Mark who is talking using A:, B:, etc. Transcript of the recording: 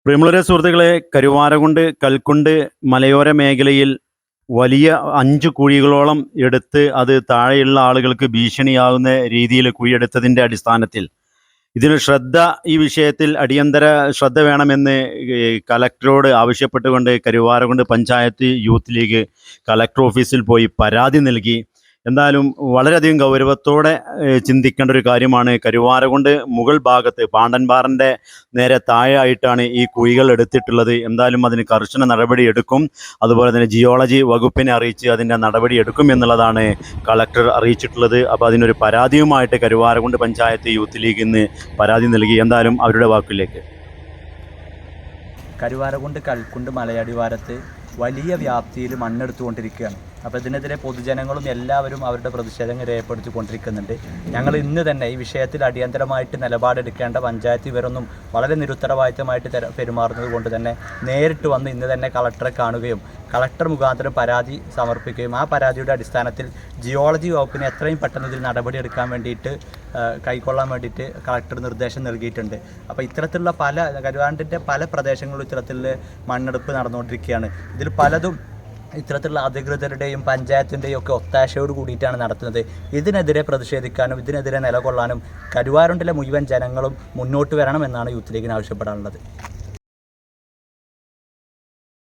A: പ്രിയമുള്ളവരെ സുഹൃത്തുക്കളെ, കരുവാരകുണ്ട് കൽക്കുണ്ട് മലയോര മേഖലയിൽ വലിയ 5 കുഴികളോളം എടുത്ത് അത് താഴെയുള്ള ആളുകൾക്ക് ഭീഷണിയാകുന്ന രീതിയിൽ കുഴിയെടുത്തതിൻ്റെ അടിസ്ഥാനത്തിൽ ഈ വിഷയത്തിൽ അടിയന്തര ശ്രദ്ധ വേണമെന്ന് കലക്ടറോട് ആവശ്യപ്പെട്ടുകൊണ്ട് Karuvarakundu panchayat youth league collector ഓഫീസിൽ പോയി പരാതി നൽകി. എന്തായാലും വളരെയധികം ഗൗരവത്തോടെ ചിന്തിക്കേണ്ട ഒരു കാര്യമാണ്. കരുവാരകുണ്ട് മുകൾ ഭാഗത്ത് പാണ്ടൻപാറൻ്റെ നേരെ താഴെയായിട്ടാണ് ഈ കുഴികൾ എടുത്തിട്ടുള്ളത്. എന്തായാലും അതിന് കർശന നടപടി എടുക്കും. അതുപോലെ തന്നെ ജിയോളജി വകുപ്പിനെ അറിയിച്ച് അതിൻ്റെ നടപടി എടുക്കും എന്നുള്ളതാണ് കളക്ടർ അറിയിച്ചിട്ടുള്ളത്. അപ്പോൾ അതിനൊരു പരാതിയുമായിട്ട് കരുവാരകുണ്ട് പഞ്ചായത്ത് യൂത്ത് ലീഗ് ഇന്ന് പരാതി നൽകി. എന്തായാലും അവരുടെ വാക്കിലേക്ക്.
B: കരുവാരകുണ്ട് കൽക്കുണ്ട് മലയടിവാരത്ത് വലിയ വ്യാപ്തിയിൽ മണ്ണെടുത്തുകൊണ്ടിരിക്കുകയാണ്. അപ്പോൾ ഇതിനെതിരെ പൊതുജനങ്ങളും എല്ലാവരും അവരുടെ പ്രതിഷേധങ്ങൾ രേഖപ്പെടുത്തിക്കൊണ്ടിരിക്കുന്നുണ്ട്. ഞങ്ങൾ ഇന്ന് തന്നെ ഈ വിഷയത്തിൽ അടിയന്തരമായിട്ട് നിലപാടെടുക്കേണ്ട പഞ്ചായത്ത് ഇവരൊന്നും വളരെ നിരുത്തരവാദിത്തമായിട്ട് പെരുമാറുന്നത് കൊണ്ട് തന്നെ നേരിട്ട് വന്ന് ഇന്ന് തന്നെ കളക്ടറെ കാണുകയും കളക്ടർ മുഖാന്തരം പരാതി സമർപ്പിക്കുകയും ആ പരാതിയുടെ അടിസ്ഥാനത്തിൽ ജിയോളജി വകുപ്പിന് എത്രയും പെട്ടെന്ന് ഇതിൽ നടപടിയെടുക്കാൻ വേണ്ടിയിട്ട് കൈക്കൊള്ളാൻ വേണ്ടിയിട്ട് കളക്ടർ നിർദ്ദേശം നൽകിയിട്ടുണ്ട്. അപ്പോൾ ഇത്തരത്തിലുള്ള കരുവാരകുണ്ടിൻ്റെ പല പ്രദേശങ്ങളിലും ഇത്തരത്തിലുള്ള മണ്ണെടുപ്പ് നടന്നുകൊണ്ടിരിക്കുകയാണ്. ഇതിൽ പലതും ഇത്തരത്തിലുള്ള അധികൃതരുടെയും പഞ്ചായത്തിൻ്റെയും ഒക്കെ ഒത്താശയോട് കൂടിയിട്ടാണ് നടത്തുന്നത്. ഇതിനെതിരെ പ്രതിഷേധിക്കാനും ഇതിനെതിരെ നിലകൊള്ളാനും കരുവാരകുണ്ടിലെ മുഴുവൻ ജനങ്ങളും മുന്നോട്ട് വരണമെന്നാണ് യൂത്ത് ലീഗിന് ആവശ്യപ്പെടാനുള്ളത്.